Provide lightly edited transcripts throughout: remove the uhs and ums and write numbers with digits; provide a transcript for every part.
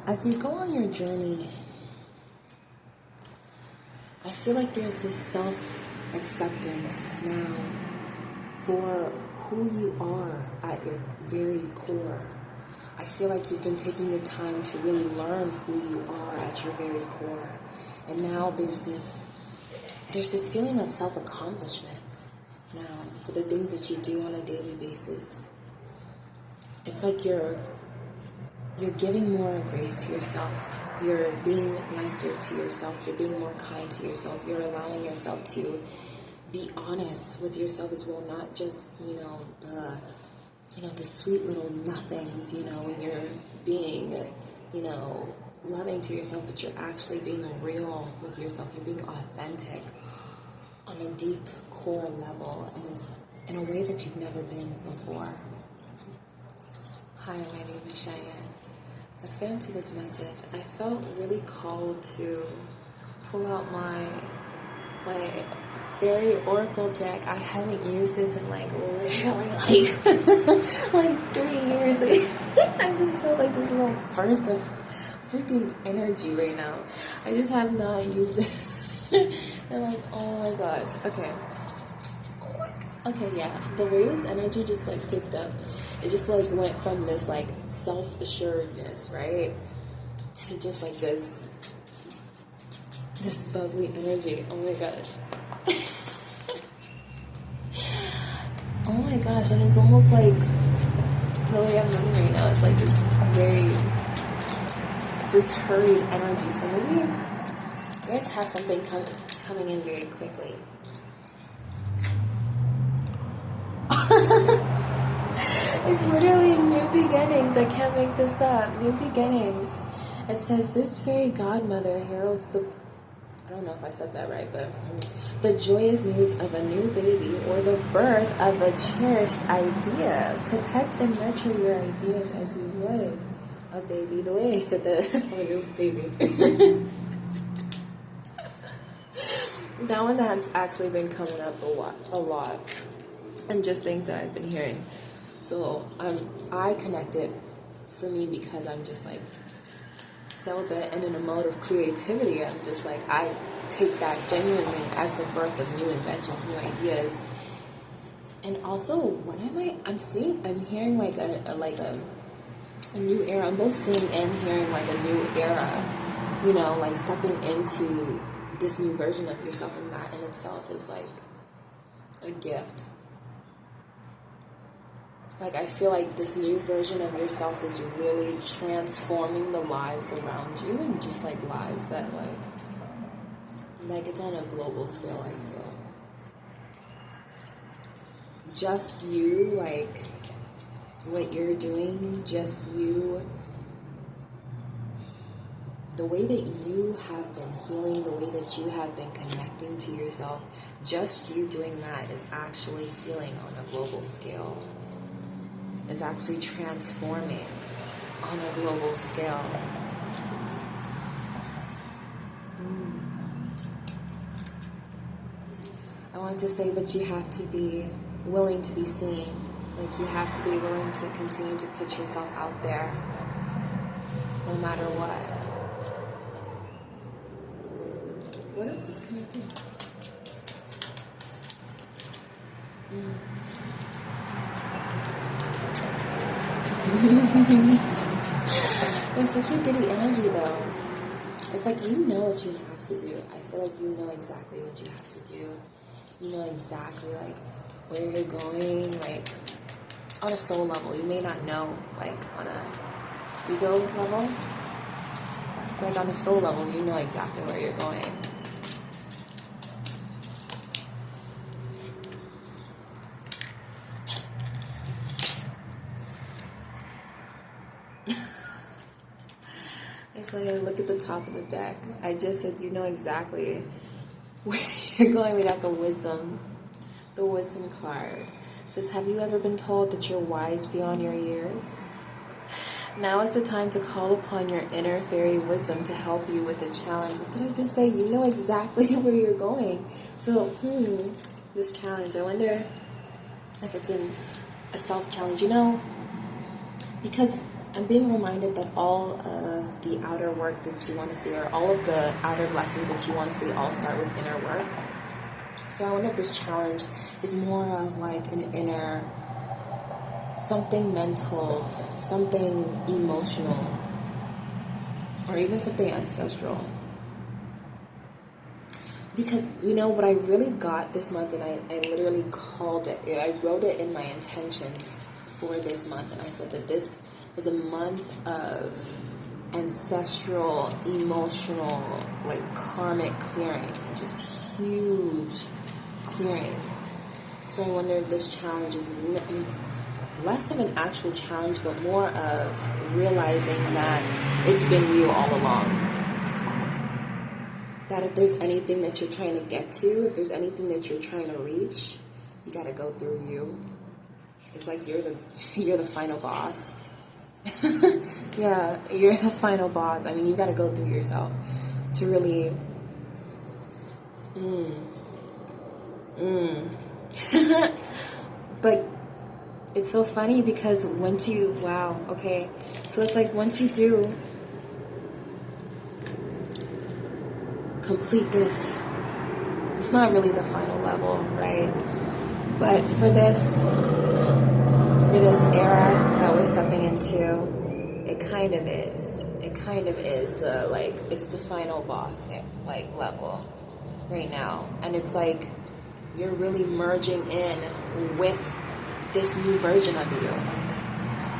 As you go on your journey, I feel like there's this self-acceptance now for who you are at your very core. I feel like you've been taking the time to really learn who you are at your very core. And now there's this feeling of self-accomplishment now for the things that you do on a daily basis. It's like you're giving more grace to yourself. You're being nicer to yourself. You're being more kind to yourself. You're allowing yourself to be honest with yourself as well, not just, the sweet little nothings, when you're being, loving to yourself, but you're actually being real with yourself. You're being authentic on a deep core level, and it's in a way that you've never been before. Hi, my name is Cheyenne. Let's get into this message. I felt really called to pull out my fairy oracle deck. I haven't used this in literally like 3 years. I just feel like this little burst of freaking energy right now. I just have not used this. And oh my gosh. Okay, yeah. The way this energy just picked up, it just went from this self-assuredness, right? To just this bubbly energy. Oh my gosh. Oh my gosh, and it's almost like the way I'm moving right now, it's this hurried energy. So maybe you guys have something coming in very quickly. It's literally new beginnings. I can't make this up. New beginnings. It says, this fairy godmother heralds I don't know if I said that right, but the joyous news of a new baby or the birth of a cherished idea. Protect and nurture your ideas as you would a baby. The way I said that, a new baby. That one has actually been coming up a lot. And just things that I've been hearing. So I connect it for me because I'm just celibate and in a mode of creativity. I'm just I take that genuinely as the birth of new inventions, new ideas. And also, what I'm hearing a new era. I'm both seeing and hearing a new era, stepping into this new version of yourself, and that in itself is a gift. I feel like this new version of yourself is really transforming the lives around you, and just lives that it's on a global scale. I feel just you, what you're doing, just you, the way that you have been healing, the way that you have been connecting to yourself, just you doing that is actually healing on a global scale. Is actually transforming on a global scale. I want to say, but you have to be willing to be seen. You have to be willing to continue to put yourself out there, no matter what. What else is coming through? It's such a giddy energy, though. It's you know what you have to do. I feel you know exactly what you have to do. You know exactly, where you're going, on a soul level. You may not know, on a ego level. On a soul level, you know exactly where you're going. So look at the top of the deck. I just said you know exactly where you're going. We got the wisdom card. It says, have you ever been told that you're wise beyond your years? Now is the time to call upon your inner fairy wisdom to help you with a challenge. What did I just say? You know exactly where you're going. So, this challenge, I wonder if it's in a self-challenge, because I'm being reminded that all of the outer work that you want to see, or all of the outer blessings that you want to see, all start with inner work. So I wonder if this challenge is more of like an inner, something mental, something emotional, or even something ancestral. Because, you know, what I really got this month, and I literally called it, I wrote it in my intentions for this month, and I said that this was a month of ancestral, emotional, like karmic clearing, just huge clearing. So I wonder if this challenge is less of an actual challenge, but more of realizing that it's been you all along. That if there's anything that you're trying to get to, if there's anything that you're trying to reach, you gotta go through you. It's like you're the final boss. Yeah, you're the final boss. I mean, you gotta go through yourself to really But it's so funny because once you, wow, okay. So it's like once you do complete this, it's not really the final level, right? But for this era that we're stepping into, it kind of is. It kind of is the, like, it's the final boss, like, level right now. And it's like you're really merging in with this new version of you.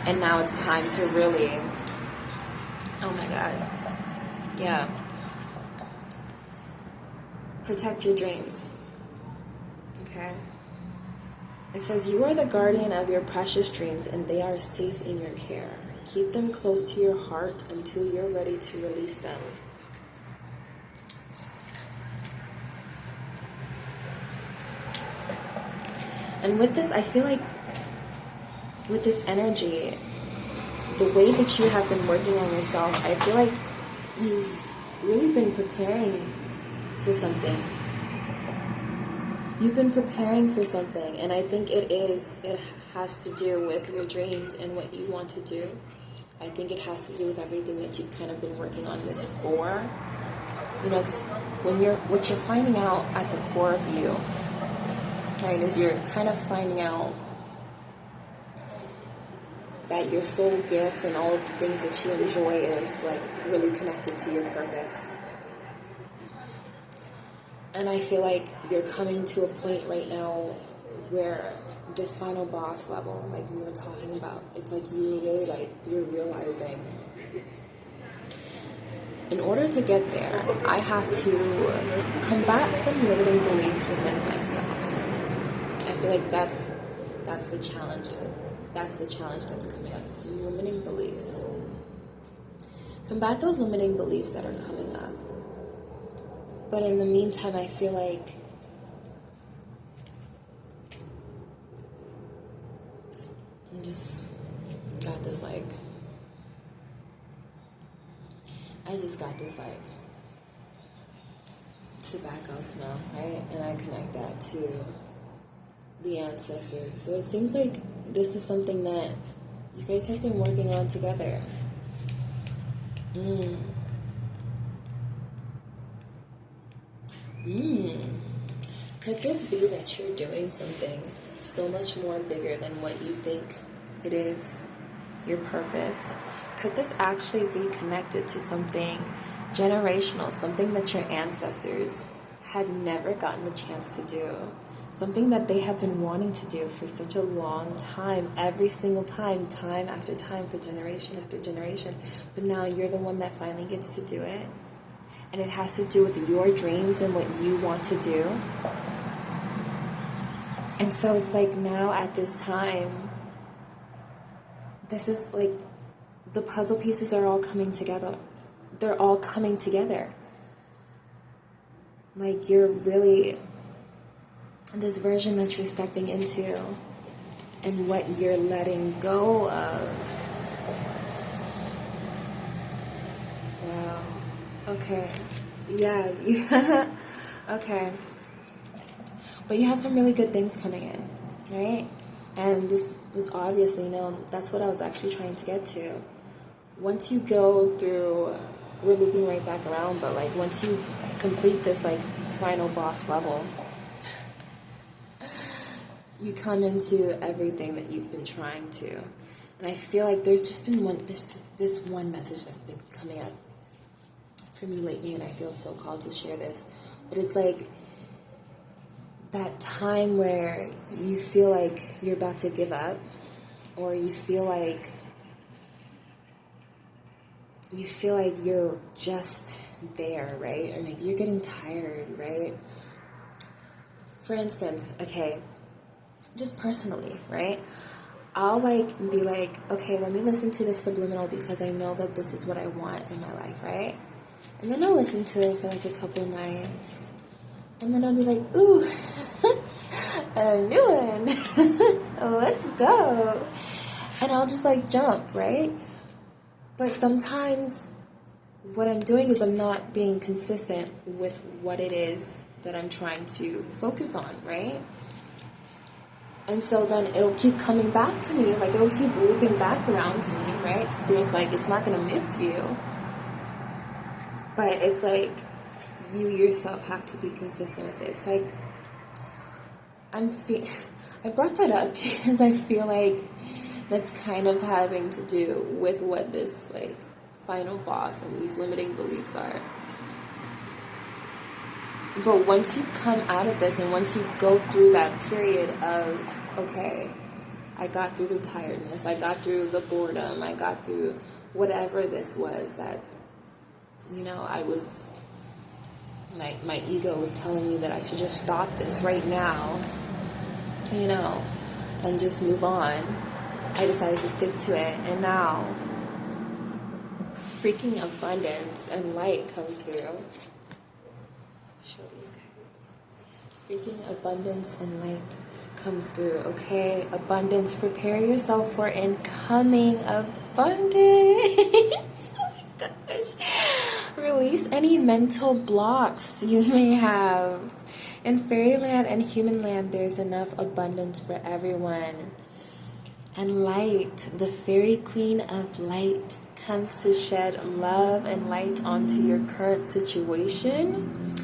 And now it's time to really, oh my God, yeah, protect your dreams, okay? It says, you are the guardian of your precious dreams and they are safe in your care. Keep them close to your heart until you're ready to release them. And with this, I feel like with this energy, the way that you have been working on yourself, I feel like you've really been preparing for something. You've been preparing for something, and I think it has to do with your dreams and what you want to do. I think it has to do with everything that you've kind of been working on this for. You know, because what you're finding out at the core of you, right, is you're kind of finding out that your soul gifts and all of the things that you enjoy is like really connected to your purpose. And I feel like you're coming to a point right now where this final boss level, like we were talking about, it's like you're realizing, in order to get there, I have to combat some limiting beliefs within myself. I feel like that's the challenge. That's the challenge that's coming up. It's some limiting beliefs. Combat those limiting beliefs that are coming up. But in the meantime, I feel like I just got this tobacco smell, right? And I connect that to the ancestors. So it seems like this is something that you guys have been working on together. Could this be that you're doing something so much more bigger than what you think it is, your purpose? Could this actually be connected to something generational, something that your ancestors had never gotten the chance to do? Something that they have been wanting to do for such a long time, every single time, time after time, for generation after generation. But now you're the one that finally gets to do it. And it has to do with your dreams and what you want to do. And so it's like now at this time, this is like the puzzle pieces are all coming together. They're all coming together. Like you're really, this version that you're stepping into and what you're letting go of. Wow. Okay. Yeah. Okay. But you have some really good things coming in, right? And this was obviously, that's what I was actually trying to get to. once you go through, we're looping right back around, but like once you complete this like final boss level, you come into everything that you've been trying to. And I feel like there's just been this one message that's been coming up for me lately, and I feel so called to share this. But it's like that time where you feel like you're about to give up, or you feel like you're just there, right? Or maybe you're getting tired, right? For instance, okay, just personally, right? I'll like be like, okay, let me listen to this subliminal because I know that this is what I want in my life, right? And then I'll listen to it for like a couple nights. And then I'll be like, ooh, a new one. Let's go. And I'll just like jump, right? But sometimes what I'm doing is I'm not being consistent with what it is that I'm trying to focus on, right? And so then it'll keep coming back to me, like it'll keep looping back around to me, right? Spirit's like, it's not going to miss you. But it's like you yourself have to be consistent with it. So I brought that up because I feel like that's kind of having to do with what this like final boss and these limiting beliefs are. But once you come out of this and once you go through that period of, okay, I got through the tiredness, I got through the boredom, I got through whatever this was that, you know, I was, like, my ego was telling me that I should just stop this right now, you know, and just move on. I decided to stick to it, and now freaking abundance and light comes through. Freaking abundance and light comes through, okay? Abundance, prepare yourself for incoming abundance. Oh my gosh. Release any mental blocks you may have. In fairyland and human land, there's enough abundance for everyone. And light, the fairy queen of light, comes to shed love and light onto your current situation,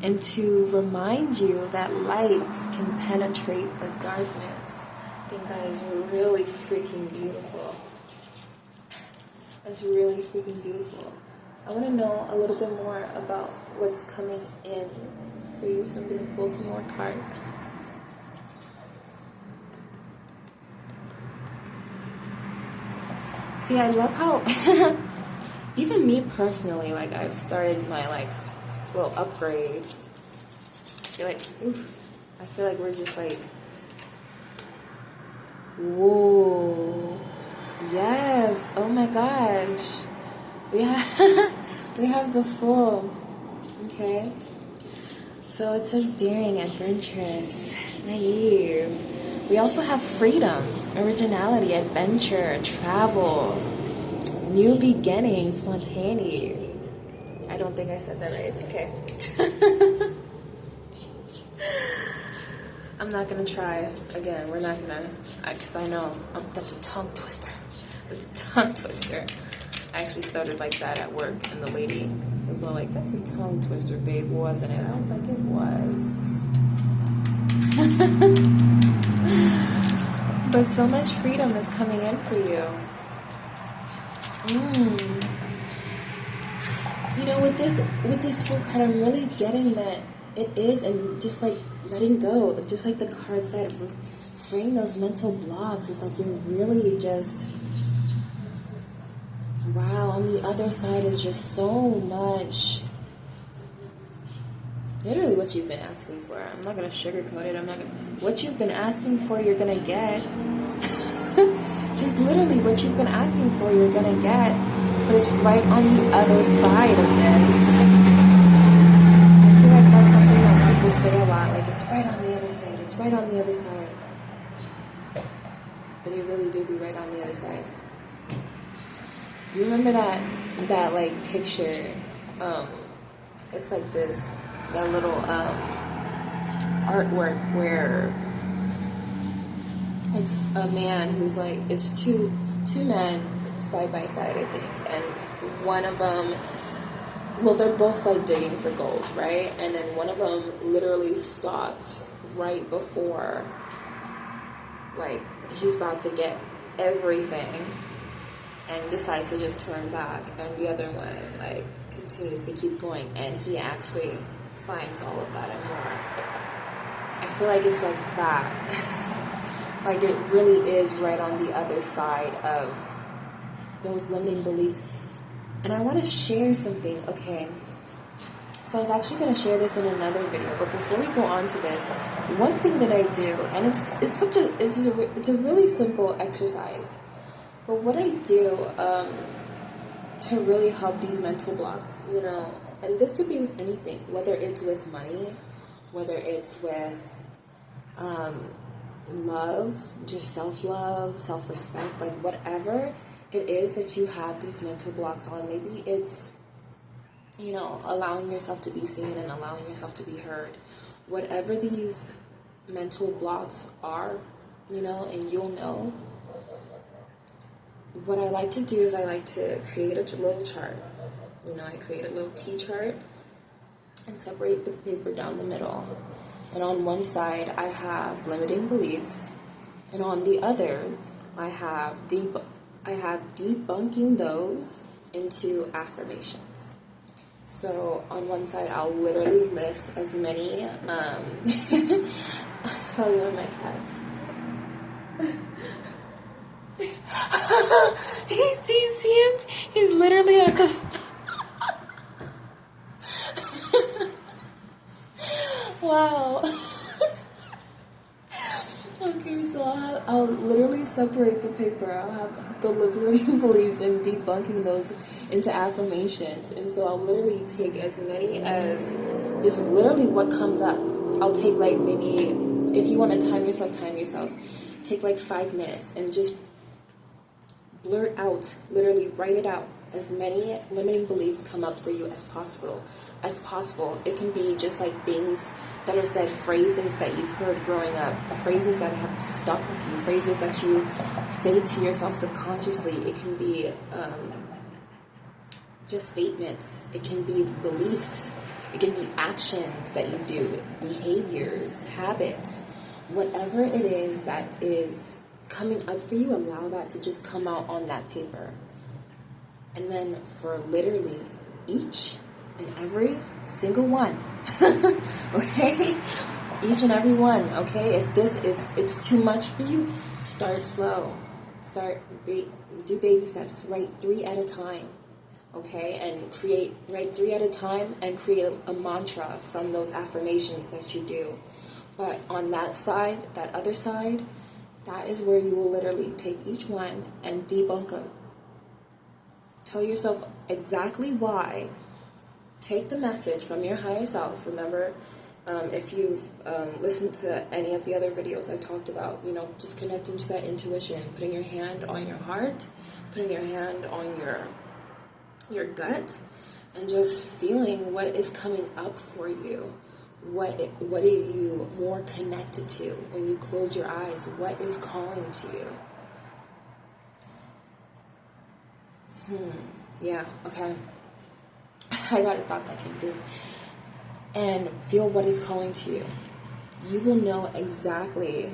and to remind you that light can penetrate the darkness. I think that is really freaking beautiful. That's really freaking beautiful. I want to know a little bit more about what's coming in for you, so I'm going to pull some more cards. See, I love how, even me personally, like, I've started my, like, little upgrade. I feel like we're just like, whoa, yes, oh my gosh, we have the full, okay, so it says daring, adventurous, naive. We also have freedom, originality, adventure, travel, new beginnings, spontaneity. I don't think I said that right. It's okay. I'm not going to try again. We're not going to, because I know that's a tongue twister. That's a tongue twister. I actually started like that at work, and the lady was all like, that's a tongue twister, babe, wasn't it? I was like, it was. But so much freedom is coming in for you. You know, with this full card, I'm really getting that it is, and just like letting go, just like the card said, freeing those mental blocks. It's like you're really just, wow, on the other side is just so much, literally what you've been asking for. I'm not going to sugarcoat it. What you've been asking for, you're going to get. Just literally what you've been asking for, you're going to get. But it's right on the other side of this. I feel like that's something that people say a lot. Like, it's right on the other side. It's right on the other side. But it really do be right on the other side. You remember that like picture? It's like that little artwork where it's a man who's like, it's two men side by side, I think. And one of them, well, they're both like digging for gold, right? And then one of them literally stops right before, like, he's about to get everything and decides to just turn back. And the other one, like, continues to keep going. And he actually finds all of that and more. I feel like it's like that. Like, it really is right on the other side of those limiting beliefs. And I want to share something, okay? So I was actually going to share this in another video, but before we go on to this, one thing that I do, and it's a really simple exercise, but what I do to really help these mental blocks, you know, and this could be with anything, whether it's with money, whether it's with love, just self-love, self-respect, like whatever it is that you have these mental blocks on. Maybe it's, you know, allowing yourself to be seen and allowing yourself to be heard. Whatever these mental blocks are, you know, and you'll know. What I like to do is I like to create a little chart. You know, I create a little T chart and separate the paper down the middle. And on one side, I have limiting beliefs, and on the others, I have debunking those into affirmations. So on one side, I'll literally list as many, it's probably one of my cats. Do you see him? He's literally at the... Wow. Okay, so I'll literally separate the paper. I'll have the limiting beliefs and debunking those into affirmations. And so I'll literally take as many as just literally what comes up. I'll take like maybe, if you want to time yourself. Take like 5 minutes and just blurt out, literally write it out. As many limiting beliefs come up for you as possible. It can be just like things that are said, phrases that you've heard growing up, phrases that have stuck with you, phrases that you say to yourself subconsciously. It can be just statements. It can be beliefs. It can be actions that you do, behaviors, habits, whatever it is that is coming up for you. Allow that to just come out on that paper. And then for literally each and every single one, okay? Each and every one, okay? If it's too much for you, start slow. Do baby steps. Write 3 at a time, okay? And write 3 at a time and create a mantra from those affirmations that you do. But on that side, that other side, that is where you will literally take each one and debunk them. Tell yourself exactly why. Take the message from your higher self. Remember, if you've listened to any of the other videos I talked about, you know, just connecting to that intuition, putting your hand on your heart, putting your hand on your gut, and just feeling what is coming up for you. What are you more connected to when you close your eyes? What is calling to you? Yeah, okay. I got a thought that came through. And feel what is calling to you. You will know exactly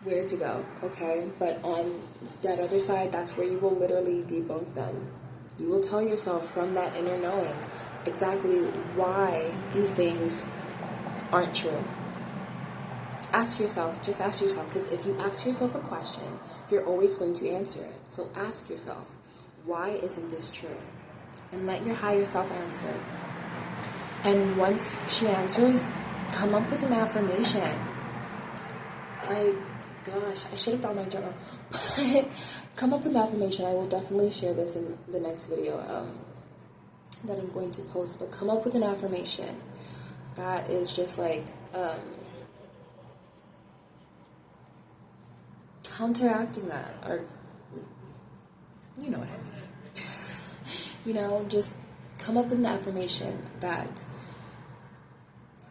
where to go, okay? But on that other side, that's where you will literally debunk them. You will tell yourself from that inner knowing exactly why these things aren't true. Just ask yourself, because if you ask yourself a question, you're always going to answer it. So ask yourself, why isn't this true? And let your higher self answer. And once she answers, come up with an affirmation. I should have brought my journal. Come up with an affirmation. I will definitely share this in the next video that I'm going to post. But come up with an affirmation that is just like counteracting that, or you know what I mean. You know, just come up with an affirmation that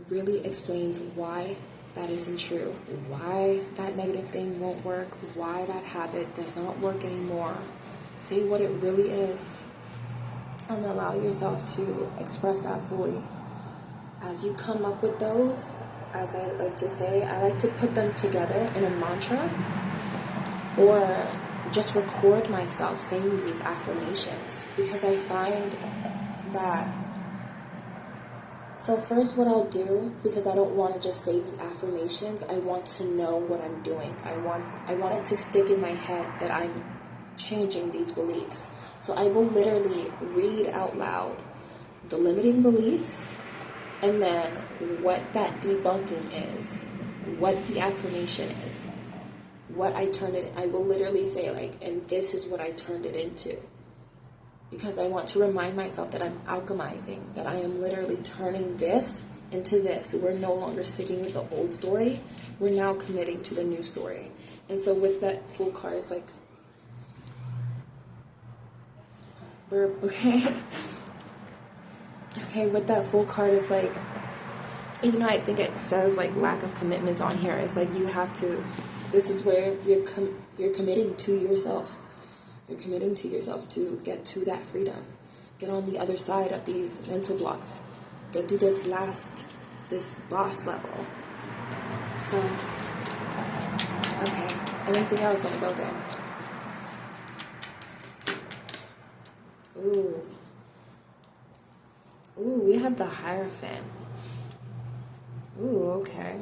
really explains why that isn't true, why that negative thing won't work, why that habit does not work anymore. Say what it really is and allow yourself to express that fully. As you come up with those, as I like to say, I like to put them together in a mantra or just record myself saying these affirmations, because I find that, so first what I'll do, because I don't want to just say the affirmations, I want to know what I'm doing. I want it to stick in my head that I'm changing these beliefs. So I will literally read out loud the limiting belief and then what that debunking is, what the affirmation is, what I turned it, I will literally say like, and this is what I turned it into. Because I want to remind myself that I'm alchemizing, that I am literally turning this into this. We're no longer sticking with the old story. We're now committing to the new story. And so with that full card, it's like, okay. Okay, with that full card, it's like, I think it says like lack of commitments on here. It's like you have to, this is where you're committing to yourself. You're committing to yourself to get to that freedom. Get on the other side of these mental blocks. Get through this boss level. So, okay. I didn't think I was going to go there. Ooh, we have the Hierophant. Ooh, okay.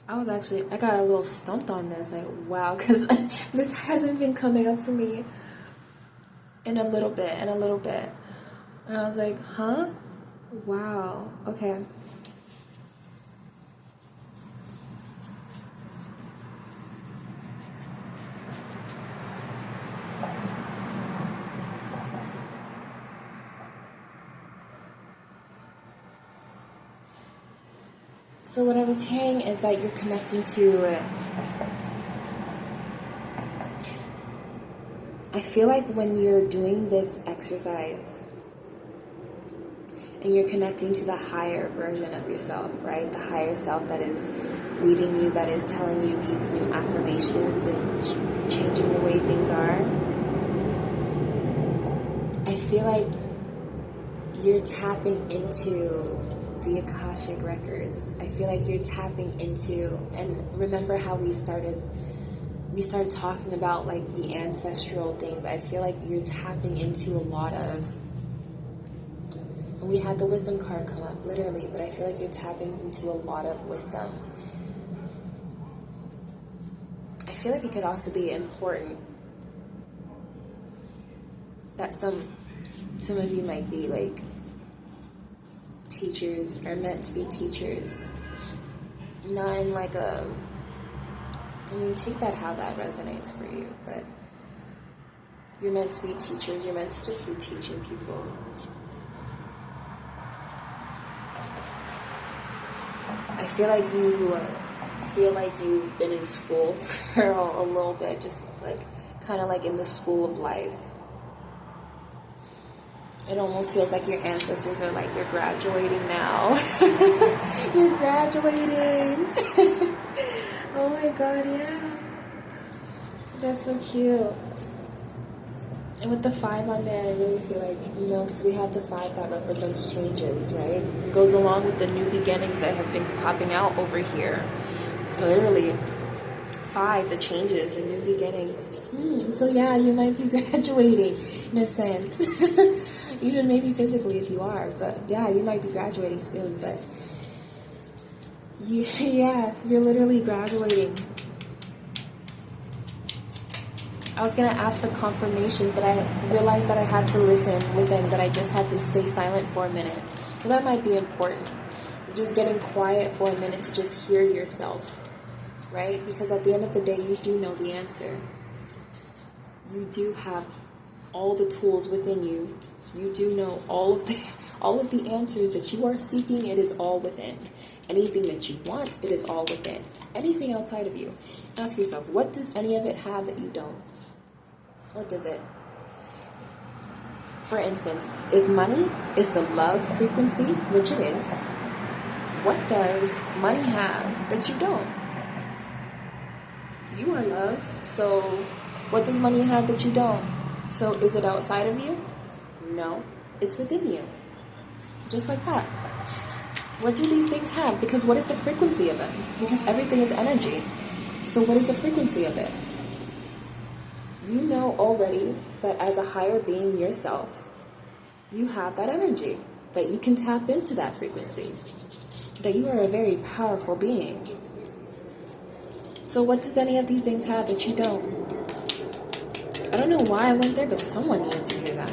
I got a little stumped on this, like, wow, because this hasn't been coming up for me in a little bit. And I was like, huh? Wow, okay. So what I was hearing is that you're connecting to, I feel like when you're doing this exercise and you're connecting to the higher version of yourself, right? The higher self that is leading you, that is telling you these new affirmations and changing the way things are. I feel like you're tapping into the Akashic records. I feel like you're tapping into, and remember how we started talking about like the ancestral things. I feel like you're tapping into a lot of, and we had the wisdom card come up literally, but I feel like you're tapping into a lot of wisdom. I feel like it could also be important that some of you might be like teachers, or meant to be teachers, not in like a, take that how that resonates for you, but you're meant to be teachers, you're meant to just be teaching people. I feel like you've been in school for a little bit, just like kind of like in the school of life. It almost feels like your ancestors are like, you're graduating now. You're graduating. Oh my God, yeah. That's so cute. And with the 5 on there, I really feel like, because we have the 5 that represents changes, right? It goes along with the new beginnings that have been popping out over here. Literally, 5, the changes, the new beginnings. So yeah, you might be graduating in a sense. Even maybe physically if you are, but yeah, you might be graduating soon, but you're literally graduating. I was going to ask for confirmation, but I realized that I had to listen within, that I just had to stay silent for a minute. So that might be important. Just getting quiet for a minute to just hear yourself, right? Because at the end of the day, you do know the answer. You do have all the tools within you. You do know all of the answers that you are seeking. It is all within. Anything that you want, it is all within. Anything outside of you, ask yourself, what does any of it have that you don't? What does it? For instance, if money is the love frequency, which it is, what does money have that you don't? You are love, so what does money have that you don't? So is it outside of you? No, it's within you. Just like that. What do these things have? Because what is the frequency of them? Because everything is energy. So what is the frequency of it? You know already that as a higher being yourself, you have that energy, that you can tap into that frequency, that you are a very powerful being. So what does any of these things have that you don't? I don't know why I went there, but someone needed to hear that.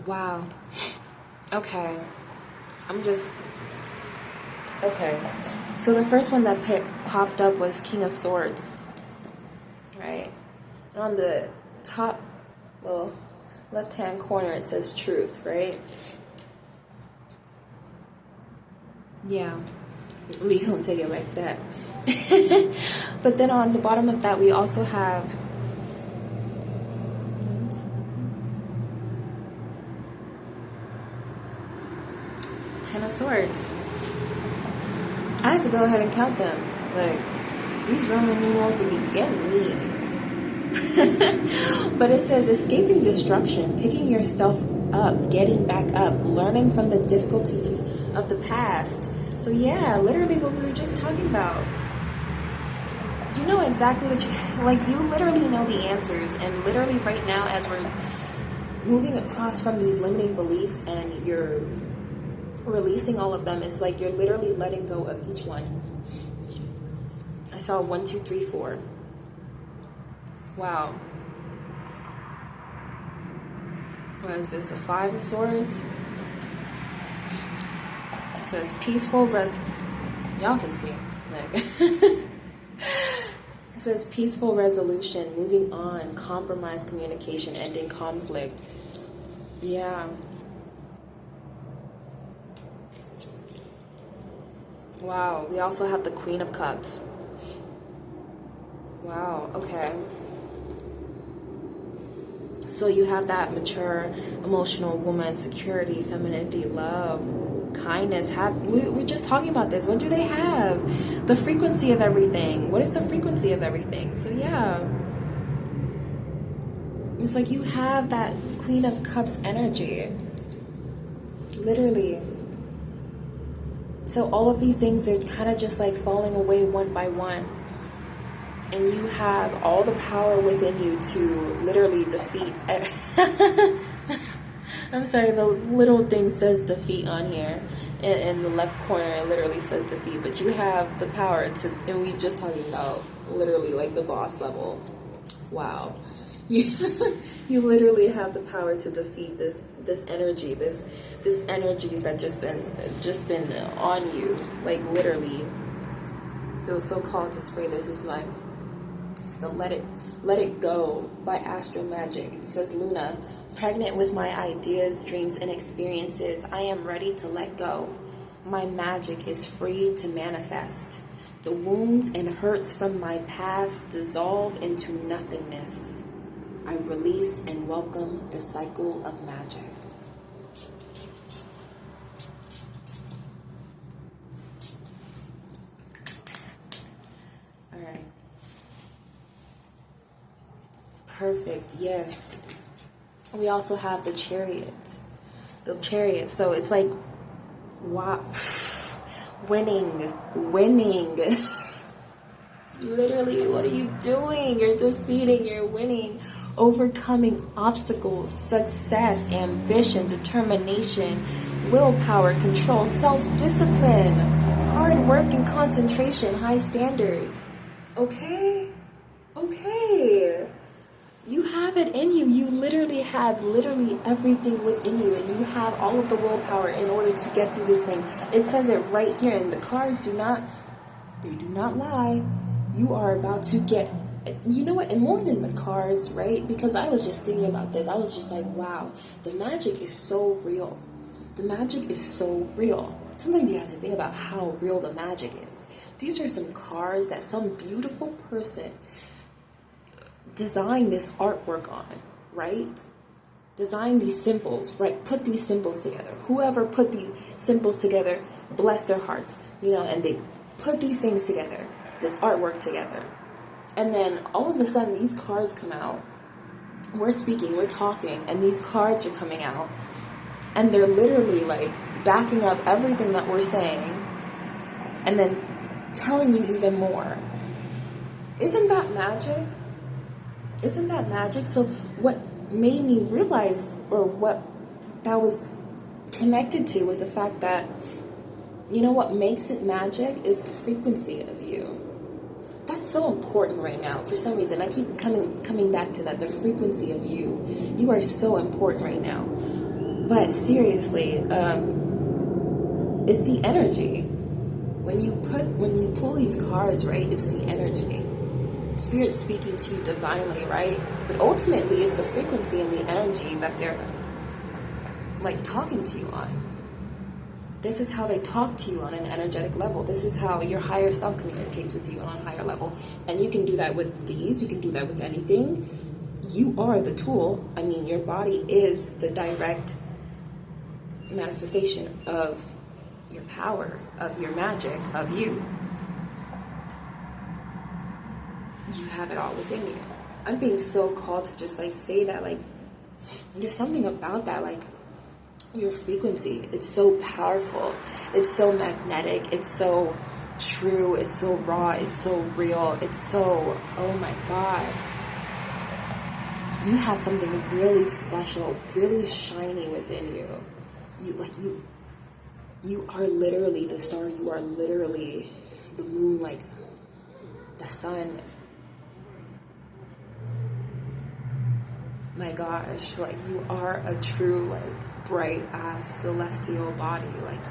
Wow. Okay. Okay. So the first one that popped up was King of Swords. Right? And on the top little left-hand corner, it says truth, right? Yeah. We don't take it like that. But then on the bottom of that, we also have Ten of Swords. I had to go ahead and count them. Like, these Roman numerals, they be getting me. But it says escaping destruction, picking yourself up, getting back up, learning from the difficulties of the past. So yeah, literally what we were just talking about. You know exactly what you literally know the answers. And literally right now, as we're moving across from these limiting beliefs and you're releasing all of them, it's like you're literally letting go of each one. I saw 1, 2, 3, 4. Wow. What is this? The Five of Swords? It says peaceful y'all can see. Like it says peaceful resolution, moving on, compromise communication, ending conflict. Yeah. Wow, we also have the Queen of Cups. Wow, okay. So you have that mature, emotional woman, security, femininity, love, kindness. We're just talking about this. What do they have? The frequency of everything. What is the frequency of everything? So yeah. It's like you have that Queen of Cups energy. Literally. So all of these things, they're kind of just like falling away one by one. And you have all the power within you to literally defeat. I'm sorry, the little thing says defeat on here. In the left corner, it literally says defeat. But you have the power to, and we just talking about literally like the boss level. Wow. You literally have the power to defeat this energy, this energies that just been on you, like literally. Feel so called to spray this. It's like it's the Let It Go by Astro Magic. It says Luna, pregnant with my ideas, dreams, and experiences, I am ready to let go. My magic is free to manifest. The wounds and hurts from my past dissolve into nothingness. I release and welcome the cycle of magic. All right. Perfect. Yes. We also have the Chariot. The Chariot. So it's like, wow. Winning. Literally, what are you doing? You're defeating, you're winning, overcoming obstacles, success, ambition, determination, willpower, control, self-discipline, hard work and concentration, high standards. Okay? You have it in you. You literally have everything within you, and you have all of the willpower in order to get through this thing. It says it right here, and the cards do not They do not lie. You are about to get, you know what, and more than the cards, right? Because I was just thinking about this. I was just like, wow, the magic is so real. The magic is so real. Sometimes you have to think about how real the magic is. These are some cards that some beautiful person designed this artwork on, right? Design these symbols, right? Put these symbols together. Whoever put these symbols together, bless their hearts, and they put these things together, this artwork together. And then all of a sudden, these cards come out. We're speaking, we're talking, and these cards are coming out. And they're literally like backing up everything that we're saying and then telling you even more. Isn't that magic? Isn't that magic? So what made me realize, or what that was connected to, was the fact that, what makes it magic is the frequency of you. That's so important right now. For some reason, I keep coming back to that, the frequency of you. You are so important right now. But seriously, it's the energy. When you pull these cards, right, it's the energy. Spirit speaking to you divinely, right? But ultimately, it's the frequency and the energy that they're like talking to you on. This is how they talk to you on an energetic level. This is how your higher self communicates with you on a higher level. And you can do that with these. You can do that with anything. You are the tool. I mean, your body is the direct manifestation of your power, of your magic, of you. You have it all within you. I'm being so called to just like say that, like, there's something about that, like, your frequency. It's so powerful. It's so magnetic. It's so true. It's so raw. It's so real. It's so, oh my God. You have something really special, really shiny within you. You are literally the star. You are literally the moon, like the sun. My gosh, like, you are a true, like, bright ass celestial body. Like,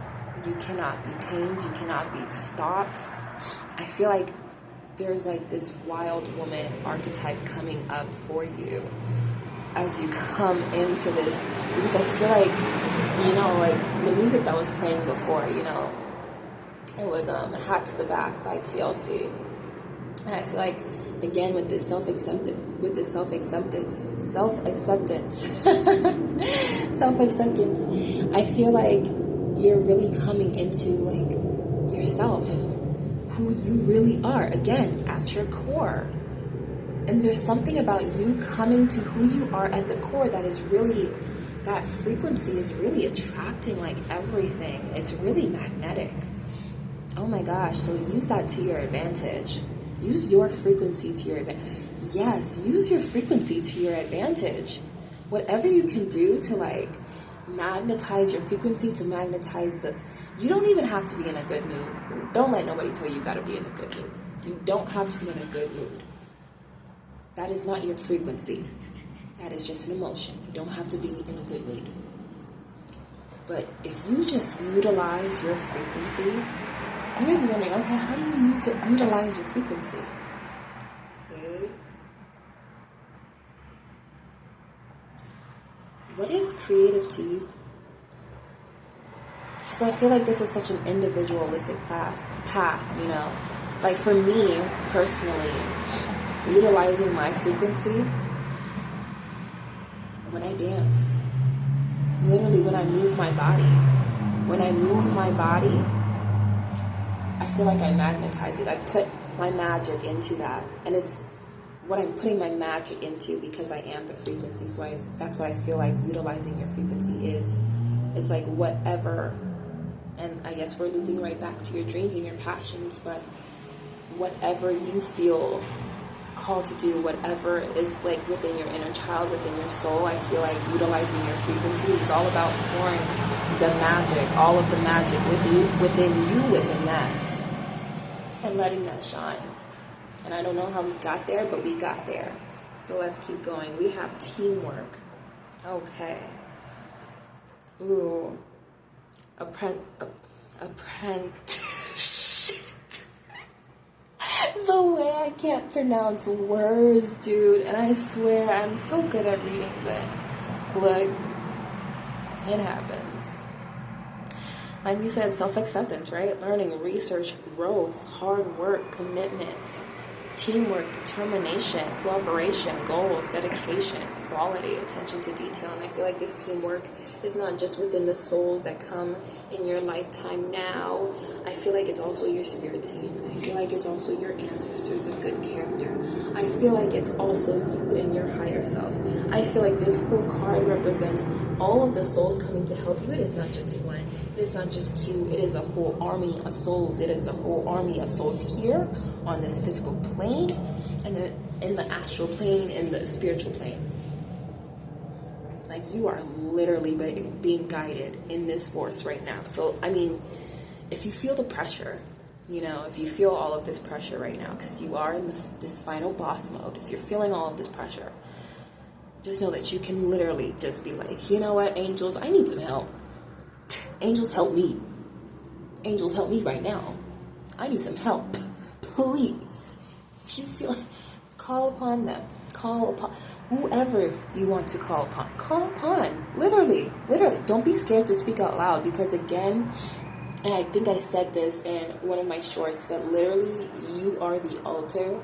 you cannot be tamed. You cannot be stopped. I feel like there's like this wild woman archetype coming up for you as you come into this, because I feel like, like the music that was playing before, it was Hat to the Back by TLC. And I feel like, again, with this self-acceptance, I feel like you're really coming into, like, yourself, who you really are, again, at your core. And there's something about you coming to who you are at the core that is really, that frequency is really attracting, like, everything. It's really magnetic. Oh my gosh, so use that to your advantage. Use your frequency to your advantage. Yes, use your frequency to your advantage. Whatever you can do to, like, magnetize your frequency, to magnetize you don't even have to be in a good mood. Don't let nobody tell you you gotta be in a good mood. You don't have to be in a good mood. That is not your frequency. That is just an emotion. You don't have to be in a good mood. But if you just utilize your frequency, you may be wondering, okay, how do you utilize your frequency? Okay. What is creative to you? Because I feel like this is such an individualistic path, Like, for me, personally, utilizing my frequency, when I dance, literally when I move my body. When I move my body, I feel like I magnetize it. I put my magic into that. And it's what I'm putting my magic into, because I am the frequency. So that's what I feel like utilizing your frequency is. It's like whatever, and I guess we're looping right back to your dreams and your passions, but whatever you feel called to do, whatever is like within your inner child, within your soul, I feel like utilizing your frequency is all about pouring the magic, all of the magic within that, and letting that shine. And I don't know how we got there, but we got there. So let's keep going. We have teamwork. Okay. Ooh. I can't pronounce words, dude. And I swear I'm so good at reading, but look, it happens. Like we said, self-acceptance, right? Learning, research, growth, hard work, commitment, teamwork, determination, cooperation, goals, dedication, quality, attention to detail. And I feel like this teamwork is not just within the souls that come in your lifetime now. I feel like it's also your spirit team. I feel like it's also your ancestors of good character. I feel like it's also you and your higher self. I feel like this whole card represents all of the souls coming to help you. It is not just one. It is not just two. It is a whole army of souls. It is a whole army of souls here on this physical plane, and in the astral plane, in the spiritual plane. Like, you are literally being guided in this force right now. So, I mean, if you feel the pressure, if you feel all of this pressure right now, because you are in this final boss mode, if you're feeling all of this pressure, just know that you can literally just be like, you know what, angels, I need some help. Angels, help me. Angels, help me right now. I need some help. Please. If you feel it, call upon them. Call upon whoever you want to call upon. Call upon. Literally. Don't be scared to speak out loud, because again, and I think I said this in one of my shorts, but literally, you are the altar.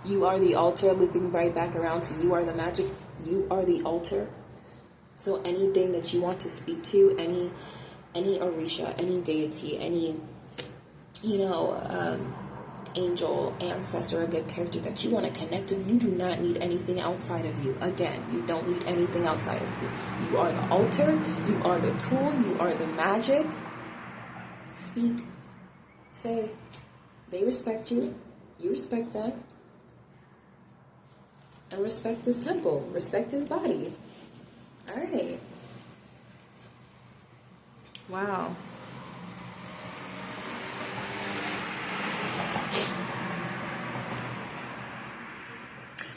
You are the altar, looping right back around to you are the magic. You are the altar. So anything that you want to speak to, any Orisha, any deity, any, angel, ancestor, a good character that you want to connect to, you do not need anything outside of you. Again, you don't need anything outside of you. You are the altar, you are the tool, you are the magic. Speak, say, they respect you, you respect them, and respect this temple, respect this body. All right. Wow.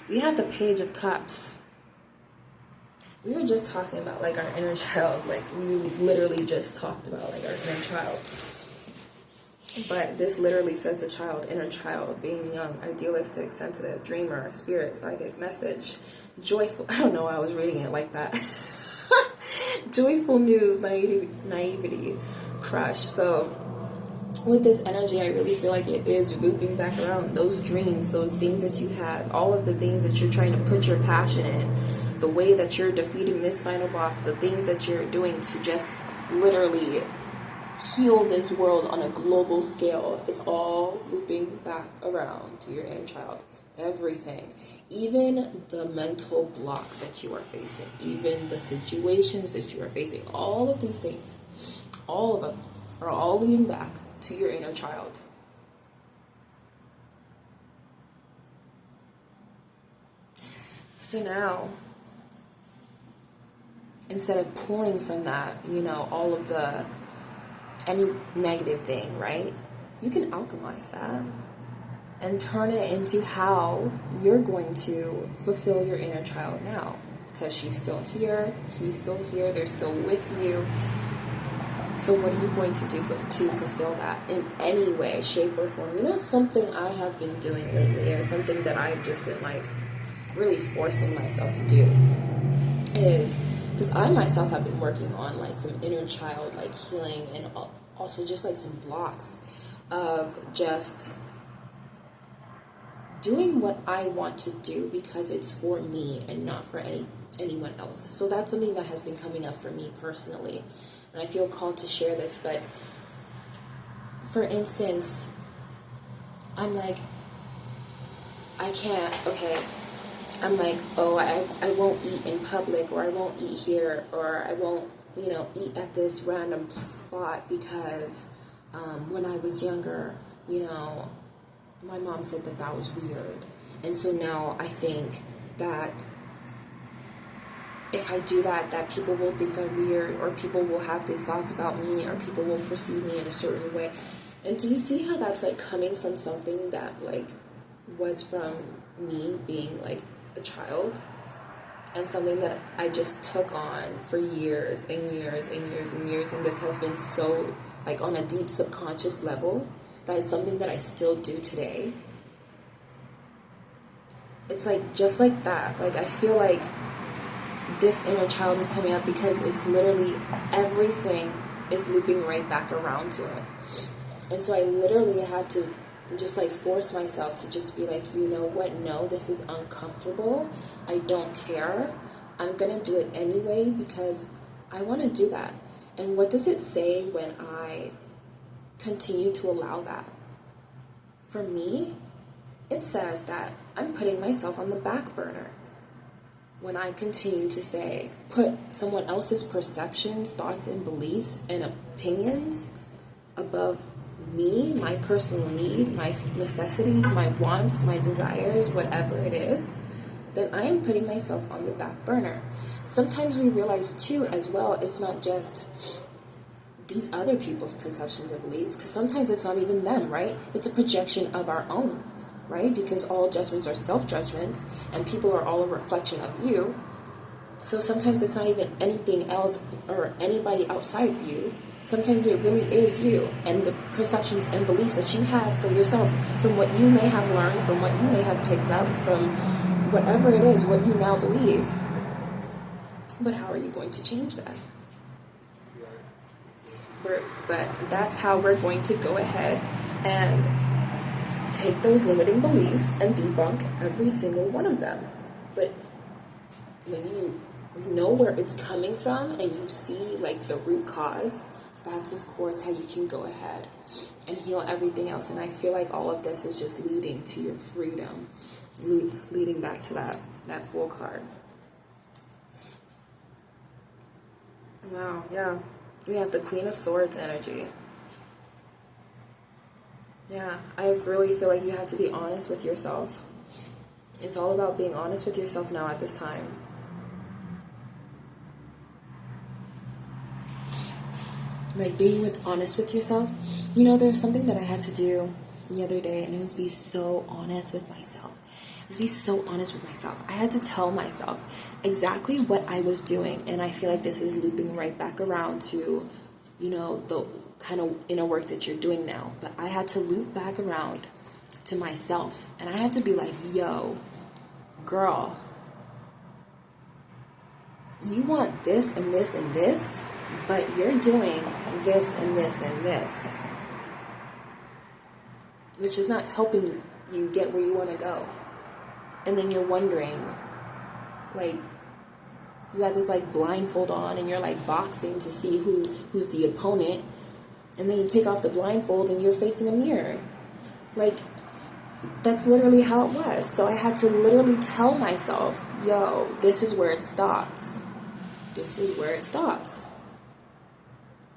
We have the Page of Cups. We were just talking about, like, our inner child. Like, we literally just talked about, like, our inner child. But this literally says the child, inner child, being young, idealistic, sensitive, dreamer, spirit, psychic, message, joyful. I don't know why I was reading it like that. Joyful news, naivety, crush. So with this energy, I really feel like it is looping back around those dreams, those things that you have, all of the things that you're trying to put your passion in, the way that you're defeating this final boss, the things that you're doing to just literally heal this world on a global scale. It's all looping back around to your inner child. Everything, even the mental blocks that you are facing, even the situations that you are facing, all of these things, all of them are all leading back to your inner child. So now, instead of pulling from that, all of any negative thing, right? You can alchemize that and turn it into how you're going to fulfill your inner child now. Because she's still here, he's still here, they're still with you. So what are you going to do to fulfill that in any way, shape, or form? Something I have been doing lately, or something that I've just been, like, really forcing myself to do, is, because I myself have been working on, like, some inner child, like, healing, and also just, like, some blocks of just doing what I want to do because it's for me and not for anyone else. So that's something that has been coming up for me personally, and I feel called to share this. But for instance, I'm like, I can't, okay, I'm like, oh, I won't eat in public, or I won't eat here, or I won't, eat at this random spot because when I was younger, my mom said that was weird. And so now I think that if I do that people will think I'm weird, or people will have these thoughts about me, or people will perceive me in a certain way. And do you see how that's, like, coming from something that, like, was from me being, like, a child, and something that I just took on for years and years and years and years, and this has been so, like, on a deep subconscious level, that it's something that I still do today. it's like just like that. Like, I feel like this inner child is coming up because it's literally everything is looping right back around to it. And so I literally had to just like force myself to just be like, you know what, no, this is uncomfortable. I don't care. I'm gonna do it anyway because I want to do that. And what does it say when I continue to allow that? For me, it says that I'm putting myself on the back burner. When I continue to say, put someone else's perceptions, thoughts, and beliefs and opinions above me, my personal need, my necessities, my wants, my desires, whatever it is, then I am putting myself on the back burner. Sometimes we realize too, as well, it's not just these other people's perceptions and beliefs, because sometimes it's not even them, right? It's a projection of our own, right? Because all judgments are self-judgments, and people are all a reflection of you. So sometimes it's not even anything else or anybody outside of you. Sometimes it really is you and the perceptions and beliefs that you have for yourself, from what you may have learned, from what you may have picked up, from whatever it is, what you now believe. But how are you going to change that? But that's how we're going to go ahead and take those limiting beliefs and debunk every single one of them. But when you know where it's coming from and you see like the root cause, that's of course how you can go ahead and heal everything else. And I feel like all of this is just leading to your freedom, leading back to that Fool card. Wow, yeah. We have the Queen of Swords energy. Yeah, I really feel like you have to be honest with yourself. It's all about being honest with yourself now at this time. Like being honest with yourself. You know, there's something that I had to do the other day, and it was be so honest with myself. I had to tell myself exactly what I was doing, and I feel like this is looping right back around to, you know, the kind of inner work that you're doing now. But I had to loop back around to myself, and I had to be like, yo, girl, you want this and this and this, but you're doing this and this and this, which is not helping you get where you want to go. And then you're wondering, like, you got this like blindfold on and you're like boxing to see who's the opponent, and then you take off the blindfold and you're facing a mirror. Like, that's literally how it was. So I had to literally tell myself, yo, this is where it stops. This is where it stops.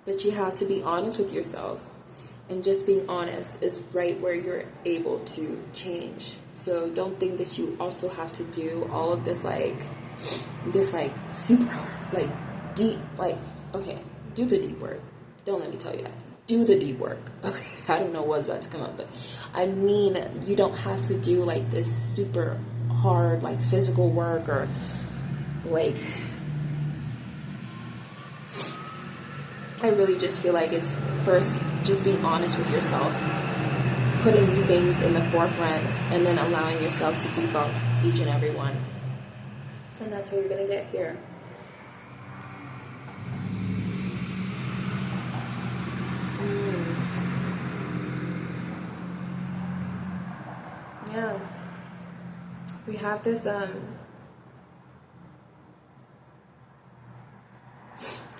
But you have to be honest with yourself. And just being honest is right where you're able to change. So don't think that you also have to do all of this super, like, deep, like, okay, do the deep work. Don't let me tell you that. Do the deep work. Okay, I don't know what's about to come up, but I mean, you don't have to do, like, this super hard, like, physical work or, like, I really just feel like it's first just being honest with yourself, putting these things in the forefront, and then allowing yourself to debunk each and every one. And that's how you're going to get here. Yeah. We have this,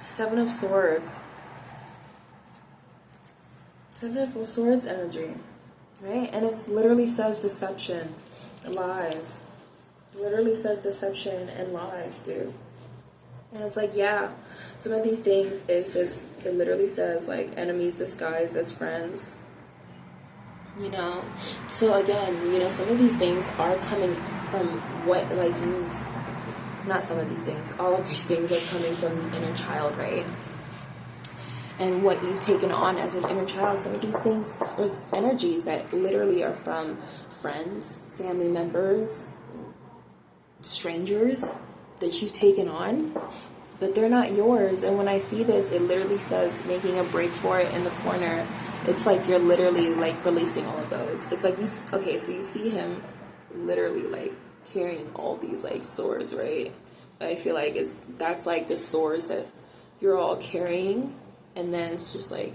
Seven of Swords. Seven of Swords energy, right? And it literally says deception, lies. It literally says deception and lies, dude. And it's like, yeah, some of these things, it literally says, like, enemies disguised as friends. You know? So again, you know, some of these things are coming from what, like, not some of these things, all of these things are coming from the inner child, right? And what you've taken on as an inner child, some of these things are energies that literally are from friends, family members, strangers that you've taken on, but they're not yours. And when I see this, it literally says making a break for it in the corner. It's like you're literally like releasing all of those. It's like so you see him literally like carrying all these like swords, right? I feel like that's like the swords that you're all carrying, and then it's just like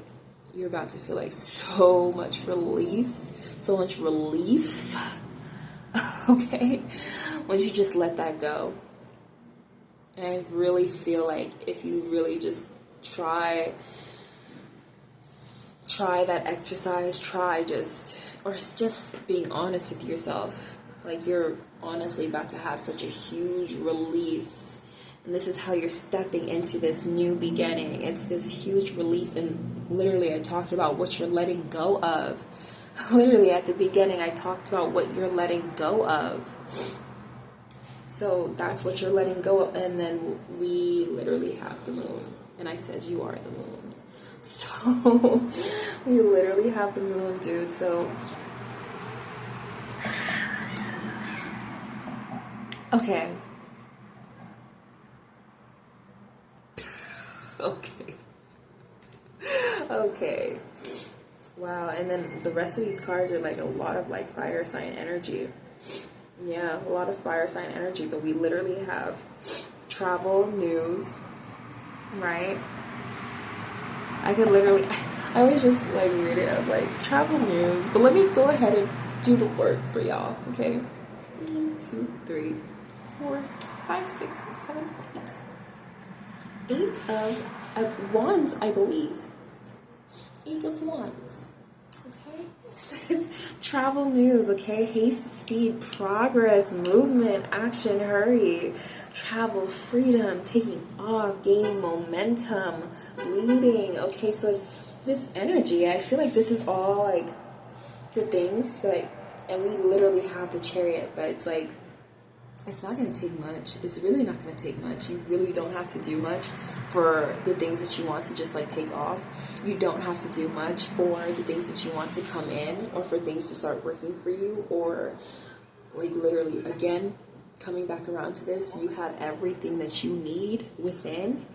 you're about to feel like so much release, so much relief. Okay, once you just let that go. And I really feel like if you really just try that exercise, just being honest with yourself. Like, you're honestly about to have such a huge release. And this is how you're stepping into this new beginning. It's this huge release. And literally, I talked about what you're letting go of. Literally, at the beginning, I talked about what you're letting go of. So that's what you're letting go of. And then we literally have the moon. And I said, you are the moon. So we literally have the moon, dude. So okay. Okay. Wow. And then the rest of these cards are like a lot of like fire sign energy. Yeah, a lot of fire sign energy. But we literally have travel, news, right? I could literally, I always just like read it of like travel news. But let me go ahead and do the work for y'all, okay? 1, 2, 3, 4, 5, 6, 7, 8. 8 of wands, I believe. 8 of wands. Okay? It says travel news, okay? Haste, speed, progress, movement, action, hurry. Travel, freedom, taking off, gaining momentum, leading. Okay, so it's this energy. I feel like this is all like the things that, and we literally have the Chariot, but it's like, it's not going to take much. It's really not going to take much. You really don't have to do much for the things that you want to just like take off. You don't have to do much for the things that you want to come in, or for things to start working for you, or like literally, again, coming back around to this, you have everything that you need within.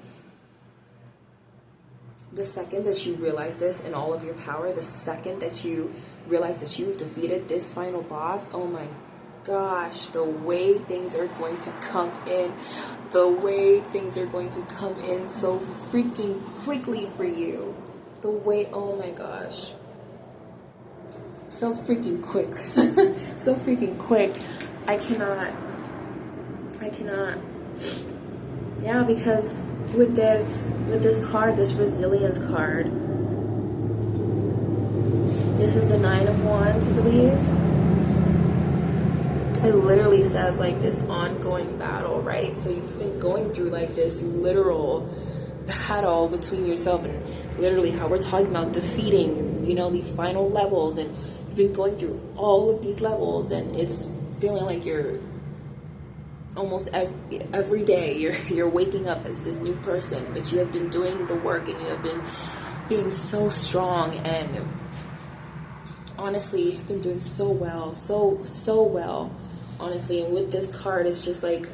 The second that you realize this in all of your power, the second that you realize that you've defeated this final boss, oh my gosh, the way things are going to come in, so freaking quickly for you. The way, oh my gosh, so freaking quick. So freaking quick. I cannot. Yeah, because with this card, this resilience card, this is the 9 of Wands, I believe. It literally says like this ongoing battle, right? So you've been going through like this literal battle between yourself and literally how we're talking about defeating, you know, these final levels, and you've been going through all of these levels, and it's feeling like you're almost every day you're waking up as this new person, but you have been doing the work, and you have been being so strong, and honestly you've been doing so well, so well, honestly. And with this card, it's just like,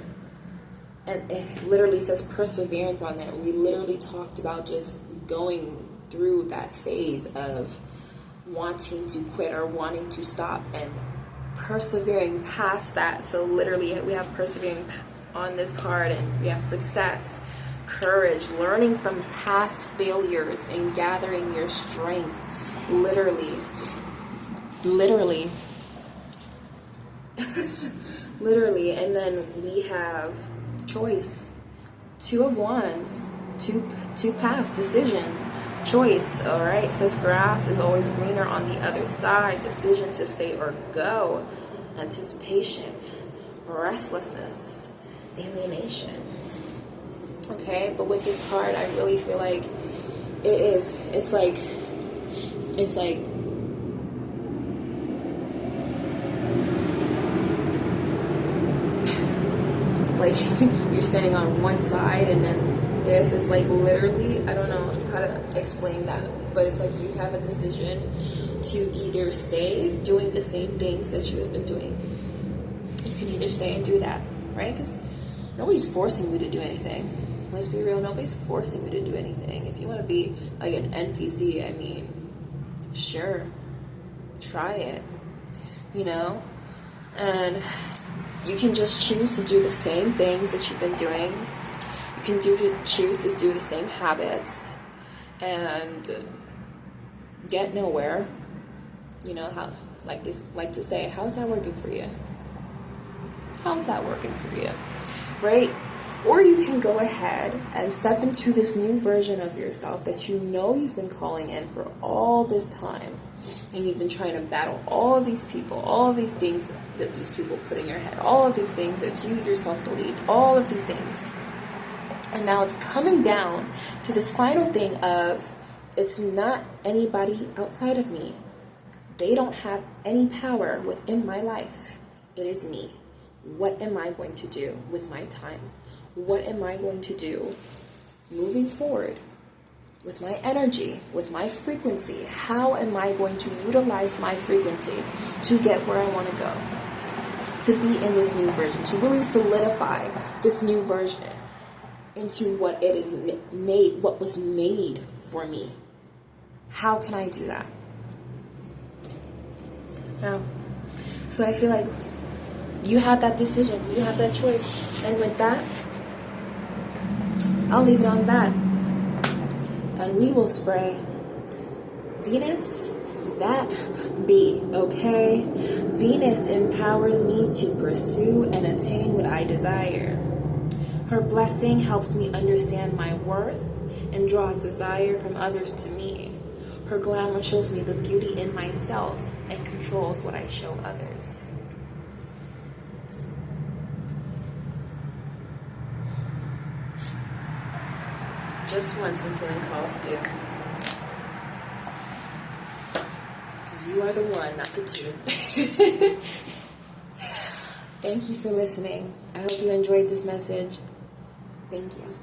and it literally says perseverance on there. We literally talked about just going through that phase of wanting to quit or wanting to stop, and persevering past that. So literally we have persevering on this card, and we have success, courage, learning from past failures, and gathering your strength. Literally And then we have choice, 2 of Wands, to pass, decision, choice. All right, it says grass is always greener on the other side. Decision to stay or go, anticipation, restlessness, alienation. Okay, but with this card, I really feel like it's like you're standing on one side, and then this is like literally, I don't know how to explain that, but it's like you have a decision to either stay doing the same things that you have been doing. You can either stay and do that, right? Because nobody's forcing you to do anything. Let's be real, nobody's forcing you to do anything. If you want to be like an NPC, I mean, sure, try it, you know? And You can just choose to do the same things that you've been doing. You can choose to do the same habits and get nowhere. You know how like to say, how's that working for you? How's that working for you? Right? Or you can go ahead and step into this new version of yourself that you know you've been calling in for all this time. And you've been trying to battle all of these people, all of these things that these people put in your head, all of these things that you yourself believed, all of these things. And now it's coming down to this final thing of, it's not anybody outside of me. They don't have any power within my life. It is me. What am I going to do with my time? What am I going to do moving forward with my energy, with my frequency? How am I going to utilize my frequency to get where I want to go? To be in this new version, to really solidify this new version into what it is made, what was made for me. How can I do that? Now, so I feel like you have that decision, you have that choice. And with that, I'll leave it on that. And we will spray Venus, that be, okay? Venus empowers me to pursue and attain what I desire. Her blessing helps me understand my worth and draws desire from others to me. Her glamour shows me the beauty in myself and controls what I show others. Just once I'm feeling called to do. Because you are the one, not the two. Thank you for listening. I hope you enjoyed this message. Thank you.